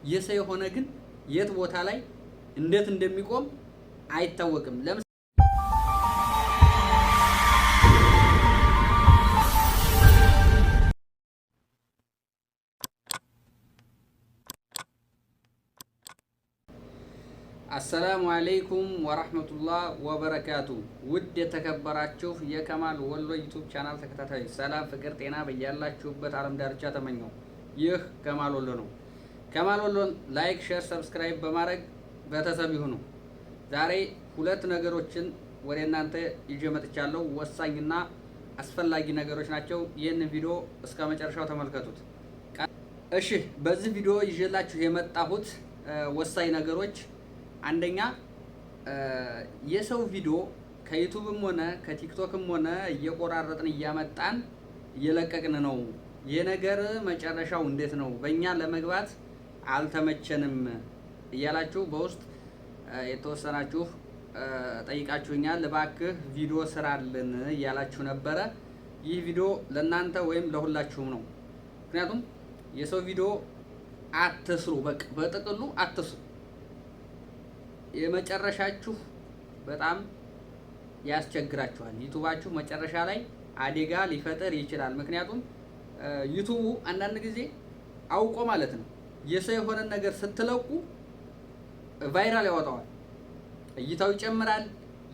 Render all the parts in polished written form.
የሰው የሆነ ግን የት ቦታ ላይ እንዴት እንደሚቆም አይታወቅም። አሰላሙ አለይኩም ወራህመቱላህ ወበረካቱ። ውድ የተከበራችሁ የከማል ወሎ ዩቲዩብ ቻናል ተከታታዮች ሰላም፣ ፍቅር፣ ጤና በያላችሁበት ዓለም ዳርቻ ተመኘው። ይህ ከማል ወሎ ነው። ከማል ወሎን ላይክ፣ ሼር፣ ሰብስክራይብ በማድረግ ቤተሰብ ይሁኑ። ዛሬ ሁለት ነገሮችን ወደ እናንተ ይዤ መጥቻለሁ። ወሳኝና አስፈላጊ ነገሮች ናቸው። ይህንን ቪዲዮ እስከ መጨረሻው ተመልከቱት። እሺ፣ በዚህ ቪዲዮ ይዤላችሁ የመጣሁት ወሳኝ ነገሮች አንደኛ የሰው ቪዲዮ ከዩቲዩብም ሆነ ከቲክቶክም ሆነ እየቆራረጥን እያመጣን እየለቀቅን ነው። የነገር መጨረሻው እንዴት ነው? በእኛ ለመግባት አልተመቸንም እያላችሁ በውስጥ የተወሰናችሁ ጠይቃችሁኛል። እባክህ ቪዲዮ ስራልን እያላችሁ ነበረ። ይህ ቪዲዮ ለእናንተ ወይም ለሁላችሁም ነው። ምክንያቱም የሰው ቪዲዮ አትስሩ፣ በቃ በጥቅሉ አትስሩ። የመጨረሻችሁ በጣም ያስቸግራችኋል። ዩቲዩባችሁ መጨረሻ ላይ አደጋ ሊፈጠር ይችላል። ምክንያቱም ዩቲዩቡ አንዳንድ ጊዜ አውቆ ማለት ነው የሰው የሆነ ነገር ስትለቁ ቫይራል ያወጣዋል። እይታው ይጨምራል፣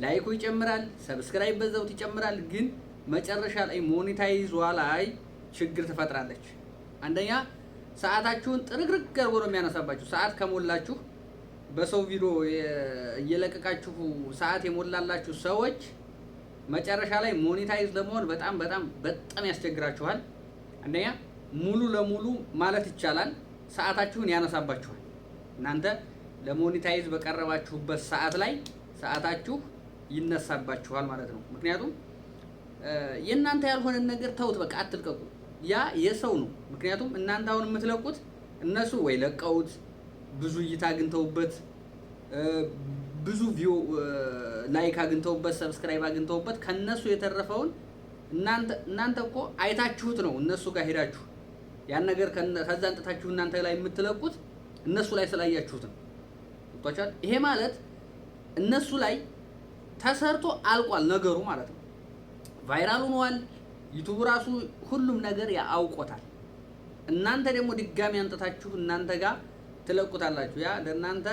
ላይኩ ይጨምራል፣ ሰብስክራይብ በዛውት ይጨምራል። ግን መጨረሻ ላይ ሞኔታይዟ ላይ ችግር ትፈጥራለች። አንደኛ ሰዓታችሁን ጥርግርግ አድርጎ ነው የሚያነሳባችሁ። ሰዓት ከሞላችሁ በሰው ቪዲዮ እየለቀቃችሁ ሰዓት የሞላላችሁ ሰዎች መጨረሻ ላይ ሞኔታይዝ ለመሆን በጣም ያስቸግራችኋል። አንደኛ ሙሉ ለሙሉ ማለት ይቻላል ሰዓታችሁን ያነሳባችኋል። እናንተ ለሞኔታይዝ በቀረባችሁበት ሰዓት ላይ ሰዓታችሁ ይነሳባችኋል ማለት ነው። ምክንያቱም የእናንተ ያልሆነን ነገር ተውት፣ በቃ አትልቀቁ። ያ የሰው ነው። ምክንያቱም እናንተ አሁን የምትለቁት እነሱ ወይ ለቀውት ብዙ እይታ አግኝተውበት ብዙ ቪው ላይክ አግኝተውበት ሰብስክራይብ አግኝተውበት ከነሱ የተረፈውን እናንተ እኮ አይታችሁት ነው እነሱ ጋር ሄዳችሁ ያን ነገር ከዛ አንጥታችሁ እናንተ ላይ የምትለቁት እነሱ ላይ ስላያችሁት ነው። ወጣቻል። ይሄ ማለት እነሱ ላይ ተሰርቶ አልቋል ነገሩ ማለት ነው። ቫይራል ሆኗል። ዩቲዩብ ራሱ ሁሉም ነገር ያውቆታል። እናንተ ደግሞ ድጋሚ አንጥታችሁ እናንተ ጋር ትለቁታላችሁ። ያ ለእናንተ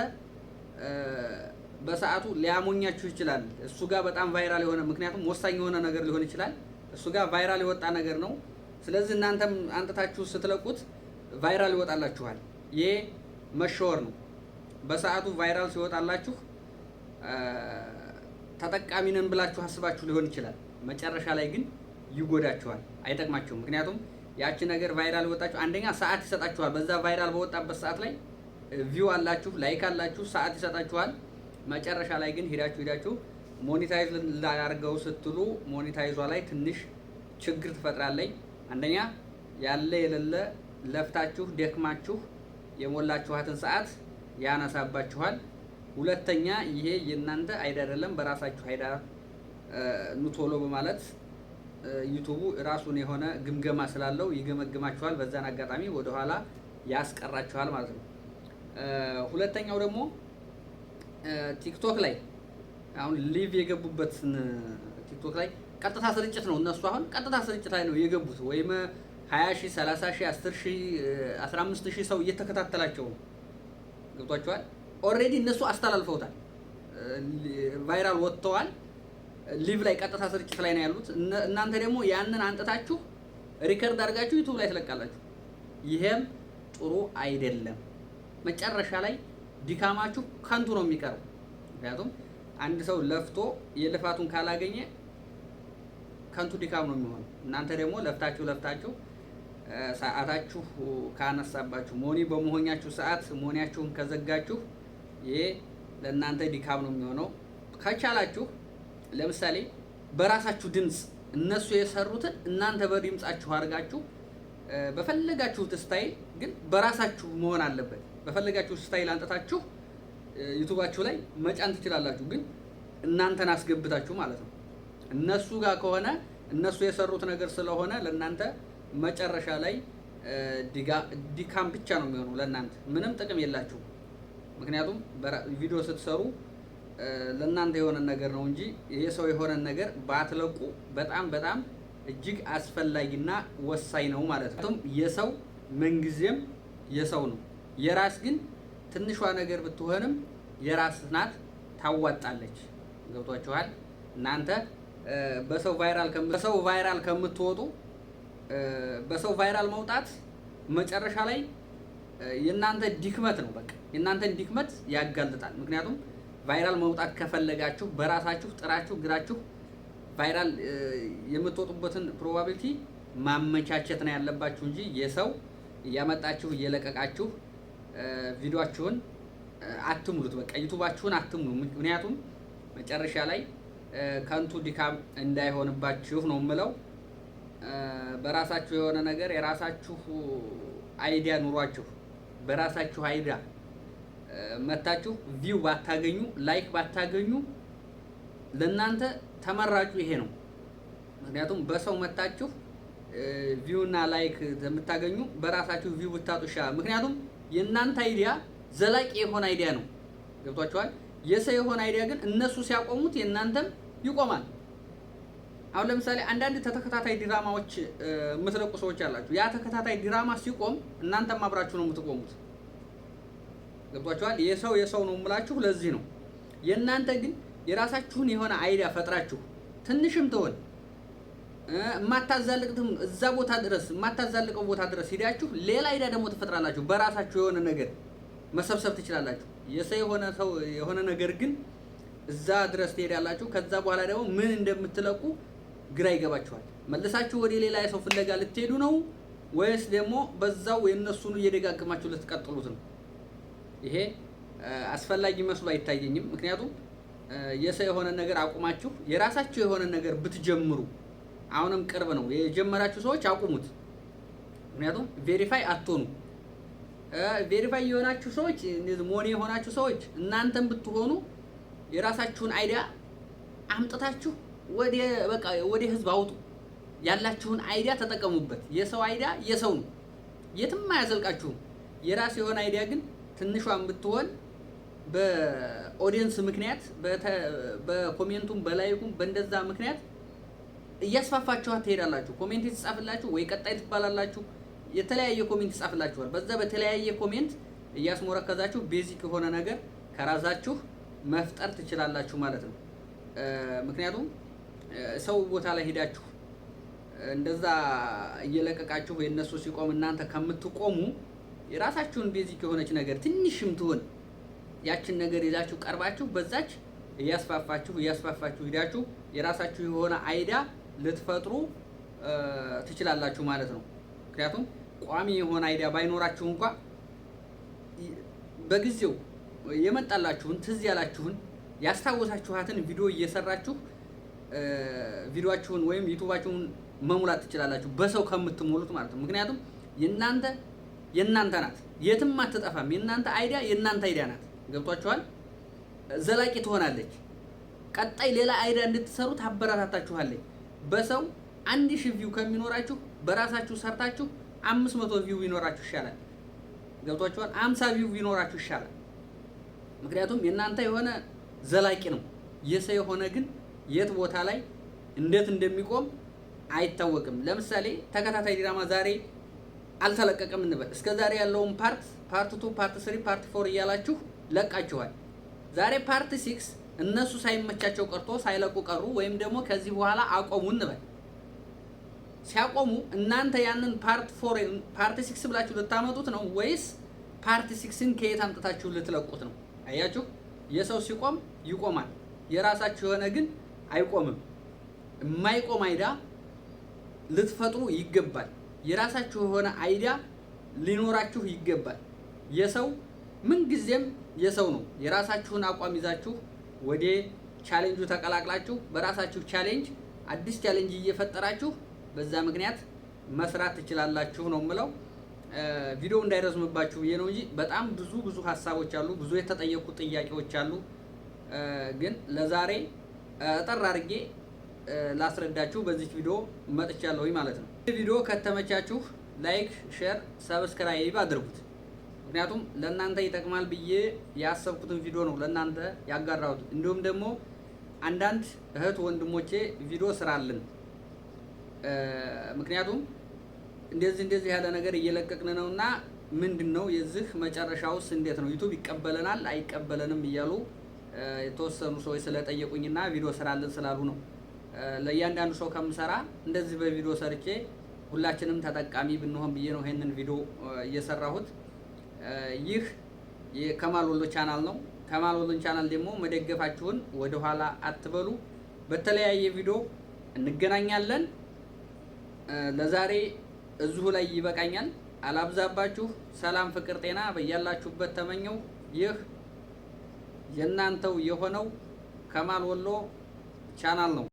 በሰዓቱ ሊያሞኛችሁ ይችላል። እሱ ጋር በጣም ቫይራል የሆነ ምክንያቱም ወሳኝ የሆነ ነገር ሊሆን ይችላል። እሱ ጋር ቫይራል የወጣ ነገር ነው። ስለዚህ እናንተም አንጥታችሁ ስትለቁት ቫይራል ይወጣላችኋል። ይሄ መሸወር ነው። በሰዓቱ ቫይራል ሲወጣላችሁ ተጠቃሚ ነን ብላችሁ አስባችሁ ሊሆን ይችላል። መጨረሻ ላይ ግን ይጎዳችኋል፣ አይጠቅማችሁም። ምክንያቱም ያቺ ነገር ቫይራል ወጣችሁ አንደኛ ሰዓት ይሰጣችኋል። በዛ ቫይራል በወጣበት ሰዓት ላይ ቪው አላችሁ፣ ላይክ አላችሁ፣ ሰዓት ይሰጣችኋል። መጨረሻ ላይ ግን ሄዳችሁ ሞኔታይዝ ላያርገው ስትሉ ሞኔታይዟ ላይ ትንሽ ችግር ትፈጥራለች። አንደኛ ያለ የሌለ ለፍታችሁ ደክማችሁ የሞላችኋትን ሰዓት ያነሳባችኋል። ሁለተኛ ይሄ የእናንተ አይደለም፣ በራሳችሁ አይዳ ኑቶሎ በማለት ዩቲዩቡ ራሱን የሆነ ግምገማ ስላለው ይገመግማችኋል። በዛን አጋጣሚ ወደኋላ ያስቀራችኋል ማለት ነው። ሁለተኛው ደግሞ ቲክቶክ ላይ አሁን ሊቭ የገቡበትን ቲክቶክ ላይ ቀጥታ ስርጭት ነው። እነሱ አሁን ቀጥታ ስርጭት ላይ ነው የገቡት። ወይም 20,000 30,000 10,000 15,000 ሰው እየተከታተላቸው ነው። ገብቷቸዋል። ኦልሬዲ እነሱ አስተላልፈውታል፣ ቫይራል ወጥተዋል። ሊቭ ላይ ቀጥታ ስርጭት ላይ ነው ያሉት። እናንተ ደግሞ ያንን አንጥታችሁ ሪከርድ አድርጋችሁ ዩቲዩብ ላይ ትለቃላችሁ። ይሄም ጥሩ አይደለም። መጨረሻ ላይ ድካማችሁ ከንቱ ነው የሚቀረው። ምክንያቱም አንድ ሰው ለፍቶ የልፋቱን ካላገኘ ከንቱ ድካም ነው የሚሆነው። እናንተ ደግሞ ለፍታችሁ ሰዓታችሁ ካነሳባችሁ ሞኒ በመሆኛችሁ ሰዓት ሞኒያችሁን ከዘጋችሁ ይሄ ለእናንተ ድካም ነው የሚሆነው። ከቻላችሁ ለምሳሌ በራሳችሁ ድምፅ እነሱ የሰሩትን እናንተ በድምጻችሁ አድርጋችሁ በፈለጋችሁት ስታይል ግን በራሳችሁ መሆን አለበት። በፈለጋችሁ ስታይል አንጥታችሁ ዩቲዩባችሁ ላይ መጫን ትችላላችሁ፣ ግን እናንተን አስገብታችሁ ማለት ነው። እነሱ ጋር ከሆነ እነሱ የሰሩት ነገር ስለሆነ ለእናንተ መጨረሻ ላይ ዲካም ብቻ ነው የሚሆነው ለእናንተ ምንም ጥቅም የላችሁ። ምክንያቱም ቪዲዮ ስትሰሩ ለእናንተ የሆነ ነገር ነው እንጂ የሰው የሆነ ነገር ባትለቁ በጣም በጣም እጅግ አስፈላጊና ወሳኝ ነው ማለት ነው። የሰው ምንጊዜም የሰው ነው። የራስ ግን ትንሿ ነገር ብትሆንም የራስ ናት፣ ታዋጣለች። ገብቷችኋል? እናንተ በሰው ቫይራል ከምትወጡ በሰው ቫይራል መውጣት መጨረሻ ላይ የእናንተ ድክመት ነው። በቃ የእናንተን ድክመት ያጋልጣል። ምክንያቱም ቫይራል መውጣት ከፈለጋችሁ በራሳችሁ ጥራችሁ ግራችሁ ቫይራል የምትወጡበትን ፕሮባቢሊቲ ማመቻቸት ነው ያለባችሁ እንጂ የሰው እያመጣችሁ እየለቀቃችሁ ቪዲዮአችሁን አትሙሉት። በቃ ዩቲዩባችሁን አትሙሉ። ምክንያቱም መጨረሻ ላይ ከንቱ ድካም እንዳይሆንባችሁ ነው የምለው። በራሳችሁ የሆነ ነገር የራሳችሁ አይዲያ ኑሯችሁ በራሳችሁ አይዲያ መታችሁ ቪው ባታገኙ ላይክ ባታገኙ ለእናንተ ተመራጩ ይሄ ነው። ምክንያቱም በሰው መታችሁ ቪው እና ላይክ የምታገኙ በራሳችሁ ቪው ብታጡ ይሻላል። ምክንያቱም የእናንተ አይዲያ ዘላቂ የሆነ አይዲያ ነው። ገብቷችኋል? የሰው የሆነ አይዲያ ግን እነሱ ሲያቆሙት የእናንተም ይቆማል። አሁን ለምሳሌ አንዳንድ ተከታታይ ድራማዎች የምትለቁ ሰዎች አላችሁ። ያ ተከታታይ ድራማ ሲቆም እናንተም አብራችሁ ነው የምትቆሙት። ገብቷችኋል? የሰው ነው የምላችሁ ለዚህ ነው። የእናንተ ግን የራሳችሁን የሆነ አይዲያ ፈጥራችሁ ትንሽም ትሆን የማታዛልቅትም እዛ ቦታ ድረስ የማታዛልቀው ቦታ ድረስ ሂዳችሁ ሌላ አይዲያ ደግሞ ትፈጥራላችሁ። በራሳችሁ የሆነ ነገር መሰብሰብ ትችላላችሁ። የሰው የሆነ ነገር ግን እዛ ድረስ ትሄዳላችሁ። ከዛ በኋላ ደግሞ ምን እንደምትለቁ ግራ ይገባችኋል። መልሳችሁ ወደ ሌላ የሰው ፍለጋ ልትሄዱ ነው ወይስ ደግሞ በዛው የነሱን እየደጋግማችሁ ልትቀጥሉት ነው? ይሄ አስፈላጊ መስሎ አይታየኝም። ምክንያቱም የሰው የሆነ ነገር አቁማችሁ የራሳችሁ የሆነ ነገር ብትጀምሩ አሁንም ቅርብ ነው። የጀመራችሁ ሰዎች አቁሙት። ምክንያቱም ቬሪፋይ አትሆኑ። ቬሪፋይ የሆናችሁ ሰዎች እንደዚህ ሞኔ የሆናችሁ ሰዎች እናንተም ብትሆኑ የራሳችሁን አይዲያ አምጥታችሁ ወደ ህዝብ አውጡ። ያላችሁን አይዲያ ተጠቀሙበት። የሰው አይዲያ የሰው ነው፣ የትም አያዘልቃችሁም። የራስ የሆነ አይዲያ ግን ትንሿን ብትሆን በኦዲየንስ ምክንያት በኮሜንቱም በላይኩም በእንደዛ ምክንያት እያስፋፋችኋት ትሄዳላችሁ። ኮሜንት ይጻፍላችሁ ወይ ቀጣይ ትባላላችሁ። የተለያየ ኮሜንት ይጻፍላችኋል። በዛ በተለያየ ኮሜንት እያስሞረከዛችሁ ቤዚክ የሆነ ነገር ከራሳችሁ መፍጠር ትችላላችሁ ማለት ነው። ምክንያቱም ሰው ቦታ ላይ ሄዳችሁ እንደዛ እየለቀቃችሁ የነሱ ሲቆም እናንተ ከምትቆሙ የራሳችሁን ቤዚክ የሆነች ነገር ትንሽም ትሆን ያችን ነገር ይዛችሁ ቀርባችሁ በዛች እያስፋፋችሁ ሄዳችሁ የራሳችሁ የሆነ አይዲያ ልትፈጥሩ ትችላላችሁ ማለት ነው። ምክንያቱም ቋሚ የሆነ አይዲያ ባይኖራችሁ እንኳን በጊዜው የመጣላችሁን ትዝ ያላችሁን ያስታወሳችኋትን ቪዲዮ እየሰራችሁ ቪዲዮአችሁን ወይም ዩቲዩባችሁን መሙላት ትችላላችሁ በሰው ከምትሞሉት ማለት ነው። ምክንያቱም የእናንተ ናት፣ የትም አትጠፋም። የእናንተ አይዲያ ናት። ገብቷችኋል? ዘላቂ ትሆናለች። ቀጣይ ሌላ አይዲያ እንድትሰሩ ታበረታታችኋለች። በሰው 1000 ቪው ከሚኖራችሁ በራሳችሁ ሰርታችሁ 500 ቪው ቢኖራችሁ ይሻላል። ገብቷችኋል? 50 ቪው ቢኖራችሁ ይሻላል። ምክንያቱም የእናንተ የሆነ ዘላቂ ነው። የሰው የሆነ ግን የት ቦታ ላይ እንዴት እንደሚቆም አይታወቅም። ለምሳሌ ተከታታይ ድራማ ዛሬ አልተለቀቀም እንበል። እስከ ዛሬ ያለውን ፓርት 2፣ ፓርት 3፣ ፓርት 4 እያላችሁ ለቃችኋል። ዛሬ ፓርት 6 እነሱ ሳይመቻቸው ቀርቶ ሳይለቁ ቀሩ፣ ወይም ደግሞ ከዚህ በኋላ አቆሙ እንበል። ሲያቆሙ እናንተ ያንን ፓርት 4 ፓርት 6 ብላችሁ ልታመጡት ነው ወይስ ፓርት 6ን ከየት አምጥታችሁ ልትለቁት ነው? አያችሁ፣ የሰው ሲቆም ይቆማል፣ የራሳችሁ የሆነ ግን አይቆምም። የማይቆም አይዲያ ልትፈጥሩ ይገባል። የራሳችሁ የሆነ አይዲያ ሊኖራችሁ ይገባል። የሰው ምን ጊዜም የሰው ነው። የራሳችሁን አቋም ይዛችሁ ወደ ቻሌንጁ ተቀላቅላችሁ በራሳችሁ ቻሌንጅ አዲስ ቻሌንጅ እየፈጠራችሁ በዛ ምክንያት መስራት ትችላላችሁ ነው የምለው። ቪዲዮ እንዳይረዝምባችሁ ብዬ ነው እንጂ በጣም ብዙ ሀሳቦች አሉ፣ ብዙ የተጠየቁ ጥያቄዎች አሉ። ግን ለዛሬ አጠር አድርጌ ላስረዳችሁ በዚህ ቪዲዮ መጥቻለሁ ማለት ነው። ቪዲዮ ከተመቻችሁ ላይክ፣ ሼር፣ ሰብስክራይብ አድርጉት። ምክንያቱም ለእናንተ ይጠቅማል ብዬ ያሰብኩትን ቪዲዮ ነው ለእናንተ ያጋራሁት። እንዲሁም ደግሞ አንዳንድ እህት ወንድሞቼ ቪዲዮ ስራልን፣ ምክንያቱም እንደዚህ ያለ ነገር እየለቀቅን ነውና ምንድነው የዚህ መጨረሻውስ እንዴት ነው ዩቲዩብ ይቀበለናል አይቀበለንም እያሉ የተወሰኑ ሰዎች ስለጠየቁኝና ቪዲዮ ስራልን ስላሉ ነው። ለእያንዳንዱ ሰው ከምሰራ እንደዚህ በቪዲዮ ሰርቼ ሁላችንም ተጠቃሚ ብንሆን ብዬ ነው ይሄንን ቪዲዮ እየሰራሁት። ይህ የከማል ወሎ ቻናል ነው። ከማል ወሎን ቻናል ደግሞ መደገፋችሁን ወደ ኋላ አትበሉ። በተለያየ ቪዲዮ እንገናኛለን። ለዛሬ እዚሁ ላይ ይበቃኛል። አላብዛባችሁ። ሰላም፣ ፍቅር፣ ጤና በያላችሁበት ተመኘው። ይህ የእናንተው የሆነው ከማል ወሎ ቻናል ነው።